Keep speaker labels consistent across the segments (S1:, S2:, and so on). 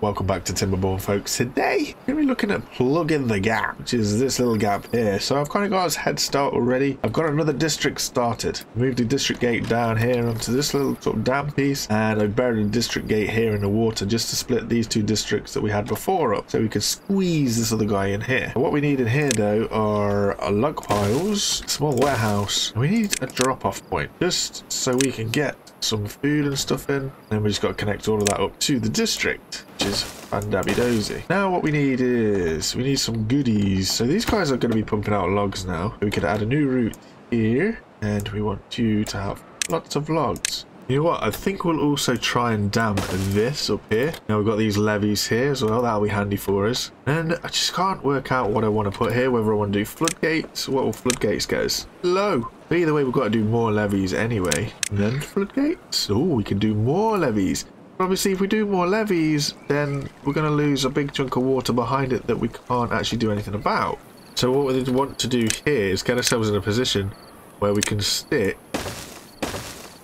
S1: Welcome back to Timberborn, folks. Today, we're going to be looking at plugging the gap, which is this little gap here. So I've kind of got a head start already. I've got another district started. Moved the district gate down here onto this little sort of dam piece, and I buried a district gate here in the water just to split these two districts that we had before up, so we could squeeze this other guy in here. What we need in here, though, are log piles, small warehouse, and we need a drop-off point, just so we can get some food and stuff in. Then we just got to connect all of that up to the district, which is fandabby-dozy. Now what we need is, we need some goodies. So these guys are going to be pumping out logs now. We could add a new route here, and we want you to have lots of logs. You know what, I think we'll also try and dam this up here. Now we've got these levees here as well, that'll be handy for us. And I just can't work out what I want to put here, whether I want to do floodgates. What will floodgates get us? Low. But either way, we've got to do more levees anyway. And then floodgates. Oh, we can do more levees. Obviously, if we do more levees, then we're going to lose a big chunk of water behind it that we can't actually do anything about. So what we want to do here is get ourselves in a position where we can stick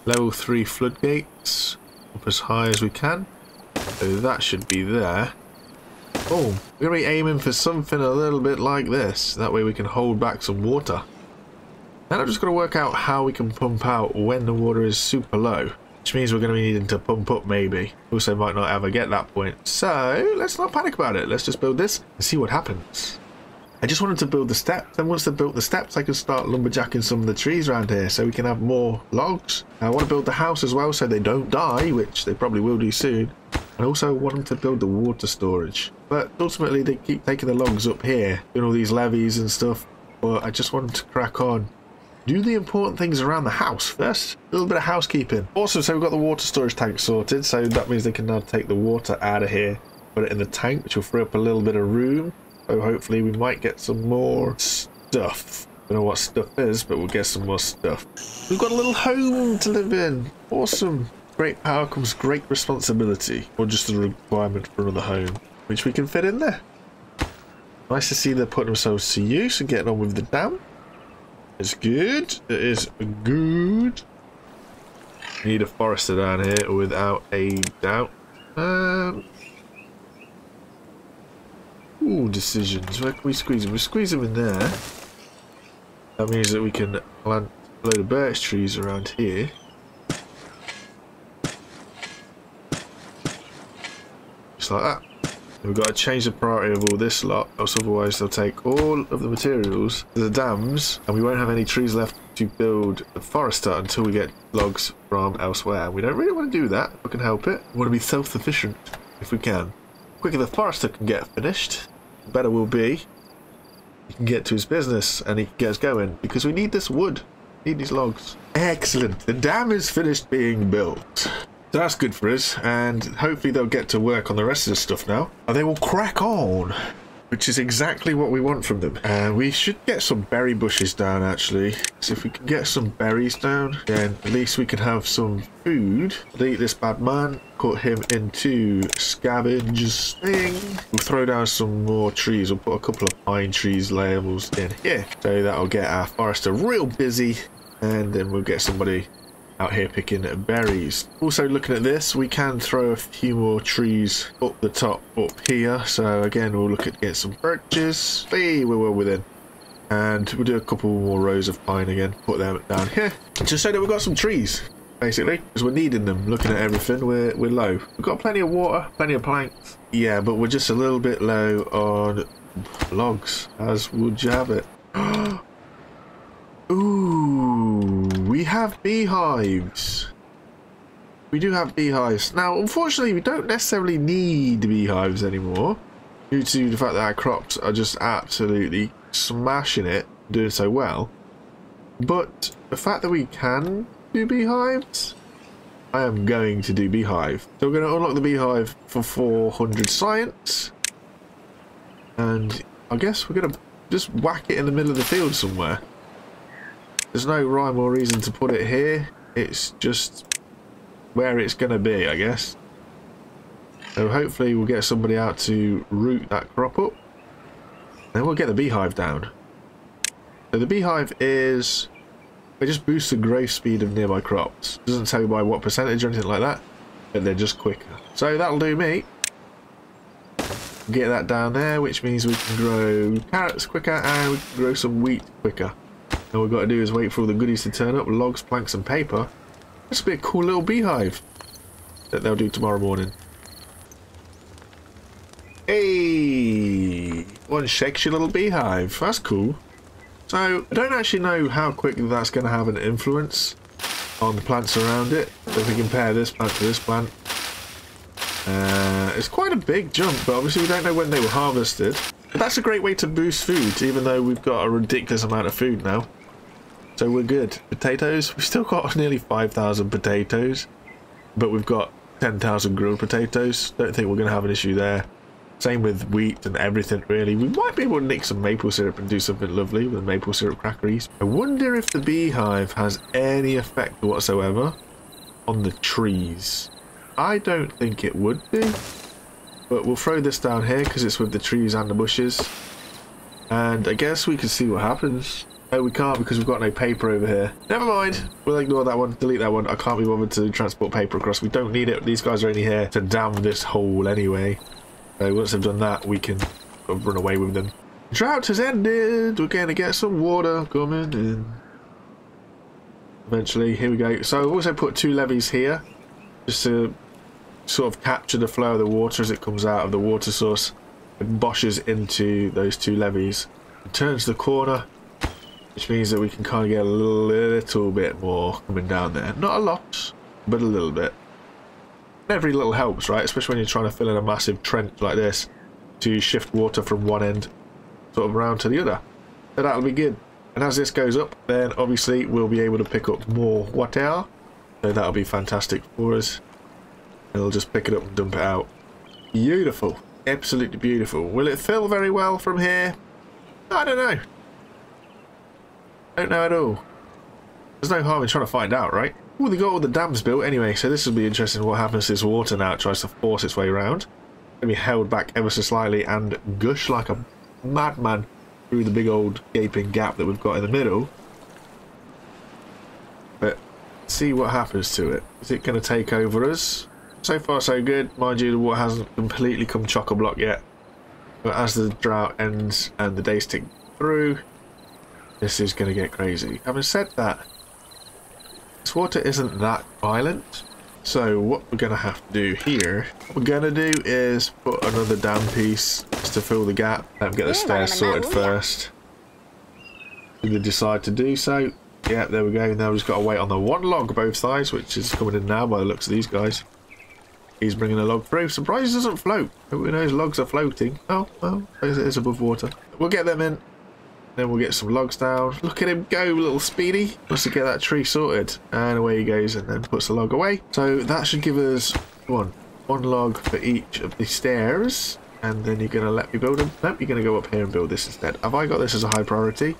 S1: level 3 floodgates up as high as we can. So that should be there. Boom. We're going to be aiming for something a little bit like this. That way we can hold back some water. Then I'm just going to work out how we can pump out when the water is super low. Which means we're going to be needing to pump up maybe. Also might not ever get that point. So let's not panic about it. Let's just build this and see what happens. I just wanted to build the steps. Then once I've built the steps, I can start lumberjacking some of the trees around here so we can have more logs. I want to build the house as well so they don't die, which they probably will do soon. And also want them to build the water storage. But ultimately they keep taking the logs up here, doing all these levees and stuff. But I just want them to crack on. Do the important things around the house first. A little bit of housekeeping. Awesome, so we've got the water storage tank sorted. So that means they can now take the water out of here, put it in the tank, which will free up a little bit of room. So hopefully we might get some more stuff. Don't know what stuff is, but we'll get some more stuff. We've got a little home to live in. Awesome. Great power comes great responsibility. Or just a requirement for another home, which we can fit in there. Nice to see they're putting themselves to use and getting on with the dam. It's good. It is good. We need a forester down here without a doubt. Ooh, decisions. Where can we squeeze them? We squeeze them in there. That means that we can plant a load of birch trees around here. Just like that. We've got to change the priority of all this lot, else otherwise they'll take all of the materials to the dams and we won't have any trees left to build the forester until we get logs from elsewhere. We don't really want to do that if we can help it. We want to be self-sufficient if we can. The quicker the forester can get finished, the better we'll be. He can get to his business and he can get us going because we need this wood. We need these logs. Excellent. The dam is finished being built. So that's good for us, and hopefully they'll get to work on the rest of the stuff now. And they will crack on, which is exactly what we want from them. And we should get some berry bushes down, actually. So if we can get some berries down, then at least we can have some food. Delete this bad man, put him into scavenge thing. We'll throw down some more trees. We'll put a couple of pine trees labels in here. So that'll get our forester real busy, and then we'll get somebody out here picking berries. Also looking at this, we can throw a few more trees up the top up here. So again, we'll look at getting some birches. Hey, we're well within. And we'll do a couple more rows of pine again. Put them down here. Just so that we've got some trees, basically. Because we're needing them. Looking at everything, we're low. We've got plenty of water, plenty of planks. Yeah, but we're just a little bit low on logs. As would you have it? Ooh, we have beehives. We do have beehives. Now, unfortunately, we don't necessarily need beehives anymore due to the fact that our crops are just absolutely smashing it, doing so well. But the fact that we can do beehives, I am going to do beehive. So we're going to unlock the beehive for 400 science. And I guess we're going to just whack it in the middle of the field somewhere. There's no rhyme or reason to put it here. It's just where it's going to be, I guess. So hopefully we'll get somebody out to root that crop up. Then we'll get the beehive down. So the beehive is... It just boosts the growth speed of nearby crops. Doesn't tell you by what percentage or anything like that. But they're just quicker. So that'll do me. Get that down there, which means we can grow carrots quicker and we can grow some wheat quicker. All we've got to do is wait for all the goodies to turn up, logs, planks and paper. This will be a cool little beehive that they'll do tomorrow morning. Hey, one shakes your little beehive. That's cool. So I don't actually know how quick that's going to have an influence on the plants around it. So if we compare this plant to this plant, it's quite a big jump, but obviously we don't know when they were harvested. But that's a great way to boost food, even though we've got a ridiculous amount of food now. So we're good. Potatoes, we've still got nearly 5,000 potatoes, but we've got 10,000 grilled potatoes. Don't think we're going to have an issue there. Same with wheat and everything, really. We might be able to nick some maple syrup and do something lovely with maple syrup crackeries. I wonder if the beehive has any effect whatsoever on the trees. I don't think it would do, but we'll throw this down here because it's with the trees and the bushes. And I guess we can see what happens. No, we can't because we've got no paper over here. Never mind. We'll ignore that one. Delete that one. I can't be bothered to transport paper across. We don't need it. These guys are only here to dam this hole anyway. So once they've done that, we can run away with them. Drought has ended. We're going to get some water coming in. Eventually, here we go. So I've also put 2 levees here, just to sort of capture the flow of the water as it comes out of the water source and boshes into those 2 levees. It turns the corner, which means that we can kind of get a little bit more coming down there. Not a lot, but a little bit. Every little helps, right? Especially when you're trying to fill in a massive trench like this to shift water from one end sort of around to the other. So that'll be good. And as this goes up, then obviously we'll be able to pick up more water. So that'll be fantastic for us. It'll just pick it up and dump it out. Beautiful. Absolutely beautiful. Will it fill very well from here? I don't know. Don't know at all. There's no harm in trying to find out, right? Oh, they got all the dams built anyway, so this will be interesting what happens to this water now. It tries to force its way around. It'll be held back ever so slightly and gush like a madman through the big old gaping gap that we've got in the middle. But see what happens to it. Is it going to take over us? So far so good. Mind you, the water hasn't completely come chock-a-block yet. But as the drought ends and the days tick through, this is going to get crazy. Having said that, this water isn't that violent. So what we're going to have to do here, what we're going to do is put another dam piece just to fill the gap. Let them get the stairs sorted first. Do they decide to do so? Yeah, there we go. Now we've just got to wait on the 1 log both sides, which is coming in now by the looks of these guys. He's bringing a log through. Surprised it doesn't float. Who knows logs are floating. Oh, well, it is above water. We'll get them in. Then we'll get some logs down. Look at him go, little Speedy. Wants to get that tree sorted. And away he goes and then puts the log away. So that should give us one log for each of the stairs. And then you're going to let me build them. Nope, you're going to go up here and build this instead. Have I got this as a high priority?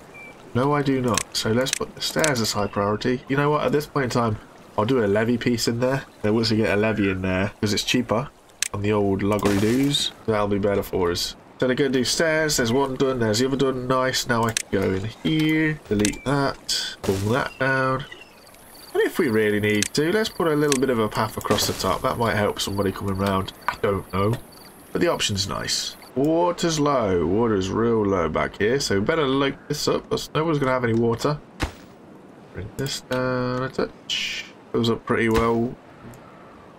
S1: No, I do not. So let's put the stairs as high priority. You know what? At this point in time, I'll do a levee piece in there. Then once we get a levee in there, because it's cheaper on the old loggery-doos, that'll be better for us. So they're going to do stairs. There's one done. There's the other done. Nice. Now I can go in here. Delete that. Pull that down. And if we really need to, let's put a little bit of a path across the top. That might help somebody coming around. I don't know. But the option's nice. Water's low. Water's real low back here. So we better load this up. No one's going to have any water. Bring this down a touch. Fills up pretty well.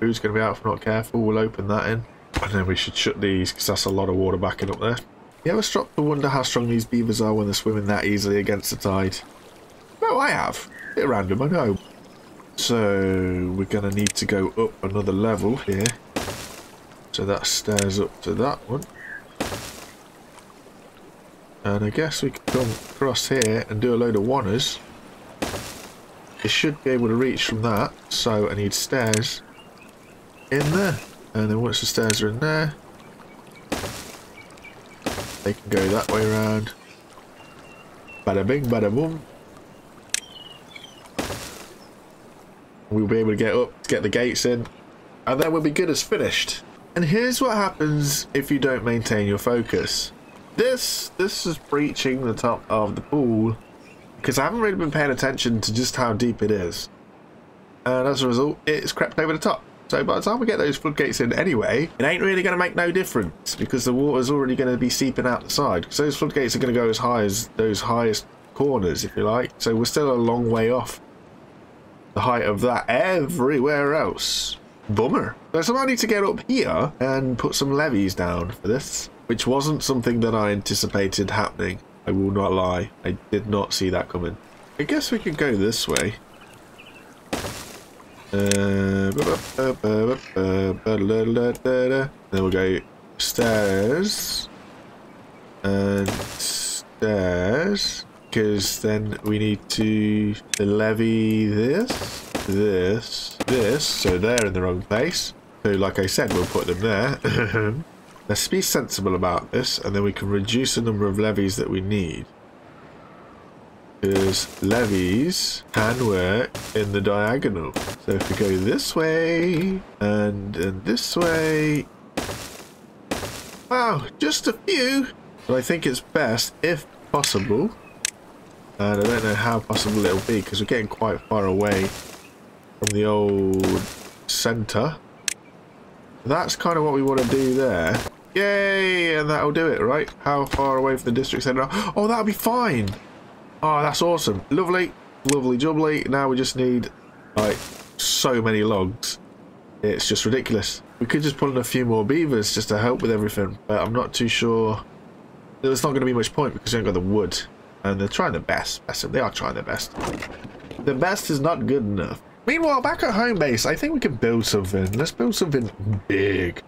S1: Who's going to be out if we're not careful? We'll open that in. And then we should shut these because that's a lot of water backing up there. You ever stop to wonder how strong these beavers are when they're swimming that easily against the tide? No, I have. A bit random, I know. So we're going to need to go up another level here. So that stairs up to that one. And I guess we can come across here and do a load of wanners. It should be able to reach from that. So I need stairs in there. And then once the stairs are in there, they can go that way around. Bada bing, bada boom. We'll be able to get up, get the gates in, and then we'll be good as finished. And here's what happens if you don't maintain your focus. This is breaching the top of the pool because I haven't really been paying attention to just how deep it is. And as a result, it's crept over the top. So by the time we get those floodgates in anyway, it ain't really going to make no difference because the water's already going to be seeping out the side. So those floodgates are going to go as high as those highest corners, if you like. So we're still a long way off the height of that everywhere else. Bummer. So I need to get up here and put some levees down for this, which wasn't something that I anticipated happening. I will not lie. I did not see that coming. I guess we could go this way. Then we'll go stairs and stairs, because then we need to levy this, so they're in the wrong place. So like I said, we'll put them there. Let's be sensible about this, and then we can reduce the number of levies that we need. Because levies can work in the diagonal. So if we go this way and this way, wow, just a few. But I think it's best, if possible, and I don't know how possible it'll be because we're getting quite far away from the old centre. That's kind of what we want to do there. Yay, and that'll do it, right? How far away from the district centre? Oh, that'll be fine. Oh, that's awesome. Lovely, lovely jubbly. Now we just need, like, so many logs. It's just ridiculous. We could just put in a few more beavers just to help with everything, but I'm not too sure. There's not going to be much point because we haven't got the wood. And they're trying their best. They are trying their best. The best is not good enough. Meanwhile, back at home base, I think we can build something. Let's build something big.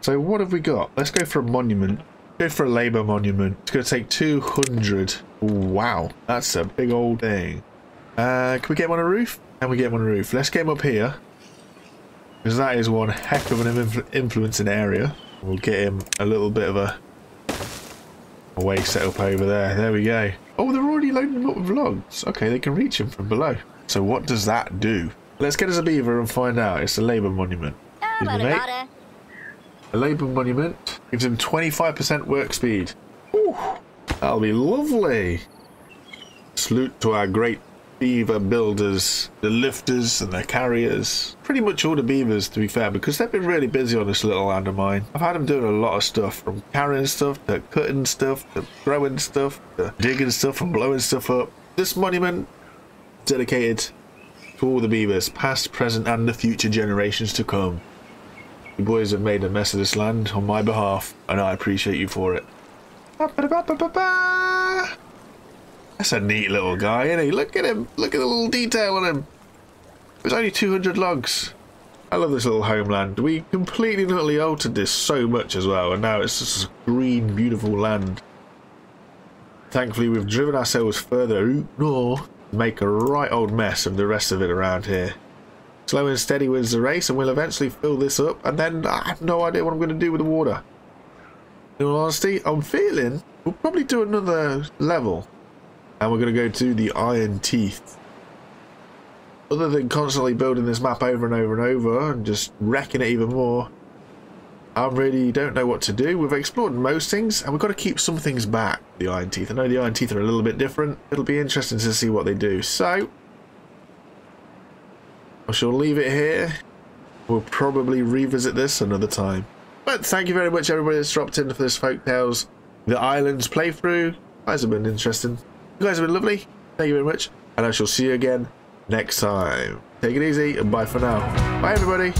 S1: So what have we got? Let's go for a monument. Go for a labour monument. It's going to take 200. Wow, that's a big old thing. Can we get him on a roof? Can we get him on a roof? Let's get him up here, because that is one heck of an influencing area. We'll get him a little bit of a way set up over there. There we go. Oh, they're already loading him up with logs. Okay, they can reach him from below. So what does that do? Let's get us a beaver and find out. It's a labour monument. A labour monument gives him 25% work speed. Ooh, that'll be lovely. Salute to our great beaver builders, the lifters and the carriers. Pretty much all the beavers, to be fair, because they've been really busy on this little land of mine. I've had them doing a lot of stuff, from carrying stuff to cutting stuff to throwing stuff to digging stuff and blowing stuff up. This monument is dedicated to all the beavers, past, present and the future generations to come. You boys have made a mess of this land on my behalf, and I appreciate you for it. That's a neat little guy, isn't he? Look at him. Look at the little detail on him. There's only 200 logs. I love this little homeland. We completely and utterly altered this so much as well, and now it's just a green, beautiful land. Thankfully, we've driven ourselves further north to make a right old mess of the rest of it around here. Slow and steady wins the race, and we'll eventually fill this up, and then I have no idea what I'm going to do with the water. In all honesty, I'm feeling we'll probably do another level, and we're going to go to the Iron Teeth. Other than constantly building this map over and over and over and just wrecking it even more, I really don't know what to do. We've explored most things, and we've got to keep some things back. The Iron Teeth. I know the Iron Teeth are a little bit different. It'll be interesting to see what they do. So I shall leave it here. We'll probably revisit this another time. But thank you very much, everybody that's dropped in for this Folktales The Islands playthrough. You guys have been interesting. You guys have been lovely. Thank you very much. And I shall see you again next time. Take it easy and bye for now. Bye, everybody.